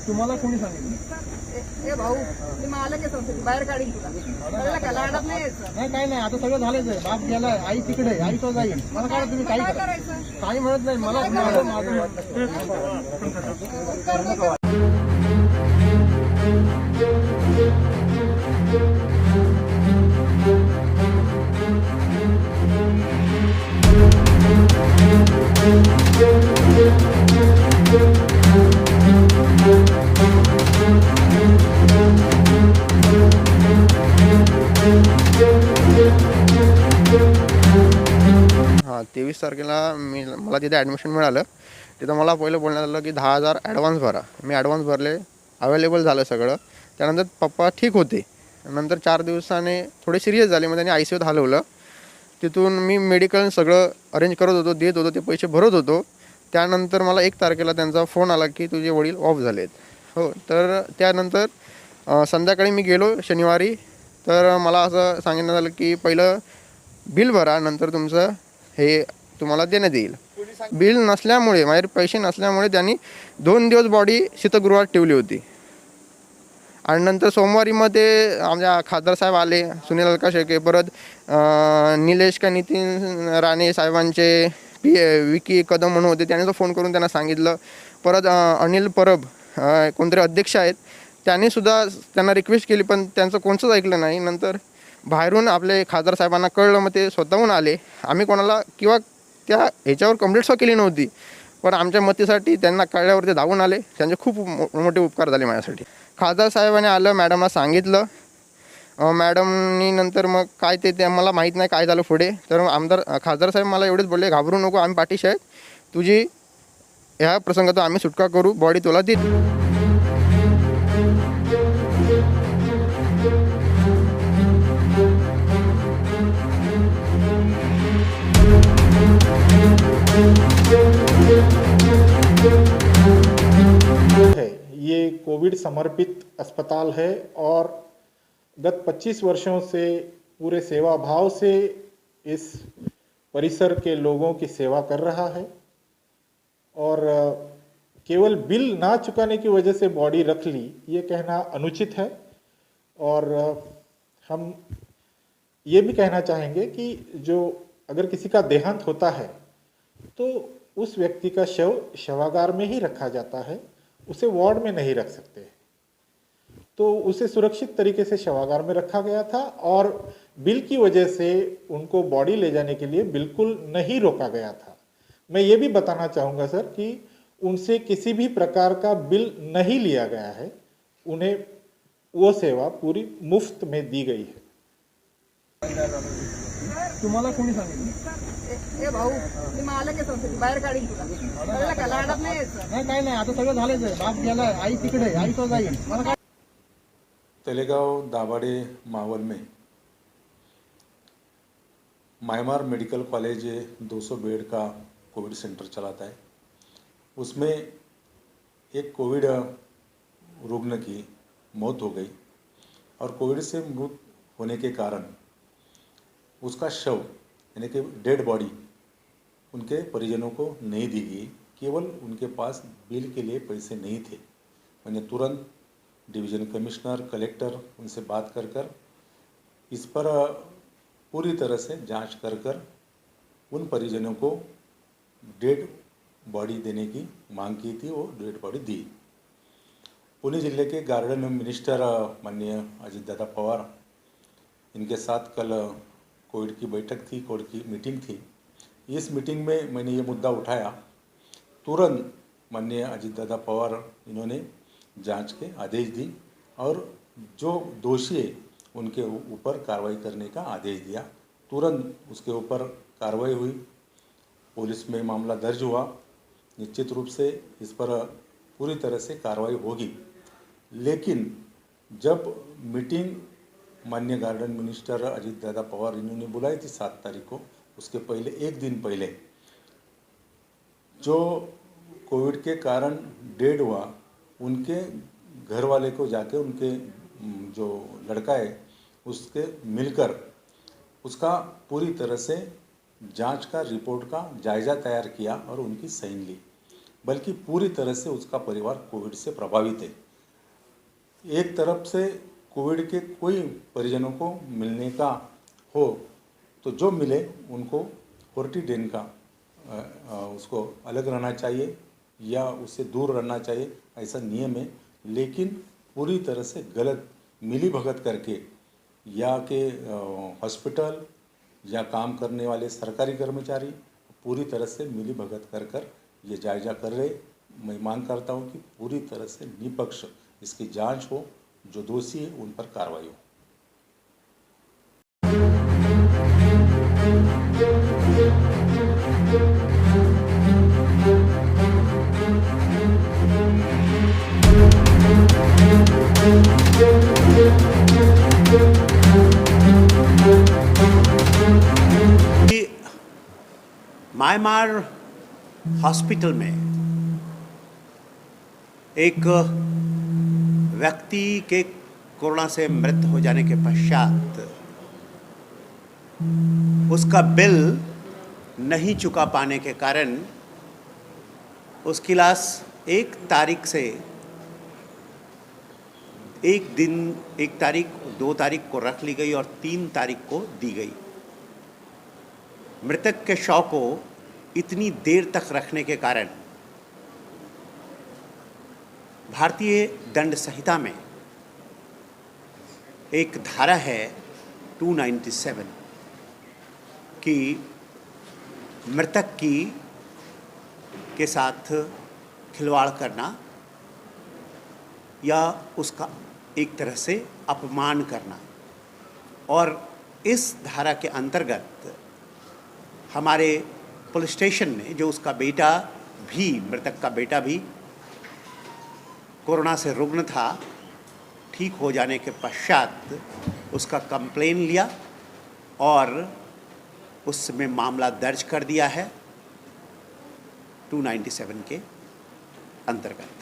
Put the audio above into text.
तुम्हाला कोणी सांगितलं? ए भाऊ, मी मालक आहे संस्थेची, बाहेर काढीन तुला. कळलं का? लाडात नाही यायचं. नाही काही नाही, आता सगळं झालंच आहे. बाप गेलाय, आई तिकडे आहे, आई तो जाईल. मला काय तुम्ही काही काय करा. करायचं? काही म्हणत नाही मला. हां, 23 तारखेला मला तिथे ॲडमिशन मिळालं. तिथं मला पहिलं बोलण्यात आलं की 10,000 ॲडव्हान्स भरा. मी ॲडव्हान्स भरले, अवेलेबल झालं सगळं. त्यानंतर पप्पा ठीक होते. नंतर 4 दिवसाने थोडे सिरियस झाले, मग त्यांनी ICUत हलवलं. तिथून मी मेडिकल सगळं अरेंज करत होतो, देत होतो, ते पैसे भरत होतो. त्यानंतर मला 1 तारखेला त्यांचा फोन आला की तुझे वडील ऑफ झालेत. हो, तर त्यानंतर संध्याकाळी मी गेलो शनिवारी. तर मला असं सांगण्यात आलं की पहिलं बिल भरा, नंतर तुमचं हे तुम्हाला देण्यात येईल. बिल नसल्यामुळे, माझे पैसे नसल्यामुळे त्यांनी 2 दिवस बॉडी शीतगृहात ठेवली होती. आणि नंतर सोमवारी मग ते आमच्या खासदार साहेब आले, सुनील अलका शेळके, परत निलेश का नितीन राणे साहेबांचे विकी कदम म्हणून होते, त्याने तो फोन करून त्यांना सांगितलं. परत अनिल परब कोणतरी अध्यक्ष आहेत, त्यांनीसुद्धा त्यांना रिक्वेस्ट केली, पण त्यांचं कोणचंच ऐकलं नाही. नंतर बाहेरून आपले खासदार साहेबांना कळलं, मग ते स्वतःहून आले. आम्ही कोणाला किंवा त्या ह्याच्यावर कंप्लेंटसुद्धा केली नव्हती, पण आमच्या मतीसाठी त्यांना कळल्यावर ते धावून आले. त्यांचे खूप मोठे उपकार झाले माझ्यासाठी. खासदार साहेबांनी आलं, मॅडमला सांगितलं. मॅडमनी नंतर मग काय ते मला माहीत नाही काय झालं पुढे. तर खासदार साहेब मला एवढेच बोलले, घाबरू नको, आम्ही पाठीशी आहेत, तुझी ह्या प्रसंगातून आम्ही सुटका करू, बॉडी तुला देऊ. है ये कोविड समर्पित अस्पताल है और गत 25 वर्षों से पूरे सेवा भाव से इस परिसर के लोगों की सेवा कर रहा है और केवल बिल ना चुकाने की वजह से बॉडी रख ली, ये कहना अनुचित है। और हम ये भी कहना चाहेंगे कि जो अगर किसी का देहांत होता है तो उस व्यक्ति का शव शवागार में ही रखा जाता है, उसे वार्ड में नहीं रख सकते। तो उसे सुरक्षित तरीके से शवागार में रखा गया था और बिल की वजह से उनको बॉडी ले जाने के लिए बिल्कुल नहीं रोका गया था। मैं ये भी बताना चाहूँगा सर कि उनसे किसी भी प्रकार का बिल नहीं लिया गया है, उन्हें वो सेवा पूरी मुफ्त में दी गई है। तुम्हाला कोणी सांगितलं? ए भाऊ, मी मालक आहे संस्थेची, बाहेर काढीन तुला. कळलं का? लाडात नाही यायचं. नाही काही नाही, आता सगळं झालंच आहे. बाप गेलाय, आई तिकडे आहे, आई तो जाईल. मला काय. तलेगांव दाभाडे मावल में मायमार मेडिकल कॉलेज 200 बेड का कोविड सेंटर चलाता है। उसमें एक कोविड रुग्ण की मौत हो गई और कोविड से मृत होने के कारण उसका शव यानी कि डेड बॉडी उनके परिजनों को नहीं दी गई। केवल उनके पास बिल के लिए पैसे नहीं थे। मैंने तुरंत डिवीज़न कमिश्नर, कलेक्टर उनसे बात कर इस पर पूरी तरह से जांच कर उन परिजनों को डेड बॉडी देने की मांग की थी, वो डेड बॉडी दी। पुणे जिले के गार्डन मिनिस्टर माननीय अजीत दादा पवार, इनके साथ कल कोविड की बैठक थी, कोविड की मीटिंग थी। इस मीटिंग में मैंने ये मुद्दा उठाया। तुरंत माननीय अजीत दादा पवार इन्होंने जांच के आदेश दी और जो दोषी है उनके ऊपर कार्रवाई करने का आदेश दिया। तुरंत उसके ऊपर कार्रवाई हुई, पुलिस में मामला दर्ज हुआ। निश्चित रूप से इस पर पूरी तरह से कार्रवाई होगी। लेकिन जब मीटिंग माननीय गार्डन मिनिस्टर अजीत दादा पवार इन्होंने बुलाई थी 7 तारीख को, उसके पहले एक दिन पहले जो कोविड के कारण डेड हुआ उनके घर वाले को जाके उनके जो लड़का है उसके मिलकर उसका पूरी तरह से जांच का रिपोर्ट का जायज़ा तैयार किया और उनकी साइन ली। बल्कि पूरी तरह से उसका परिवार कोविड से प्रभावित है। एक तरफ से कोविड के कोई परिजनों को मिलने का हो तो जो मिले उनको 40 दिन का उसको अलग रहना चाहिए या उससे दूर रहना चाहिए, ऐसा नियम है। लेकिन पूरी तरह से गलत मिली भगत करके या के हॉस्पिटल या काम करने वाले सरकारी कर्मचारी पूरी तरह से मिली भगत कर ये जायजा कर रहे। मैं मांग करता हूँ कि पूरी तरह से निष्पक्ष इसकी जांच हो, जो दोषी है उन पर कार्रवाई हो। म्यांमार हॉस्पिटल में एक व्यक्ति के कोरोना से मृत हो जाने के पश्चात उसका बिल नहीं चुका पाने के कारण उसकी लाश 1 तारीख से 1 तारीख 2 तारीख को रख ली गई और 3 तारीख को दी गई। मृतक के शव को इतनी देर तक रखने के कारण भारतीय दंड संहिता में एक धारा है 297 कि मृतक के साथ खिलवाड़ करना या उसका एक तरह से अपमान करना, और इस धारा के अंतर्गत हमारे पुलिस स्टेशन ने जो उसका बेटा भी, मृतक का बेटा भी कोरोना से रुग्ण था, ठीक हो जाने के पश्चात उसका कंप्लेन लिया और उसमें मामला दर्ज कर दिया है 297 के अंतर्गत।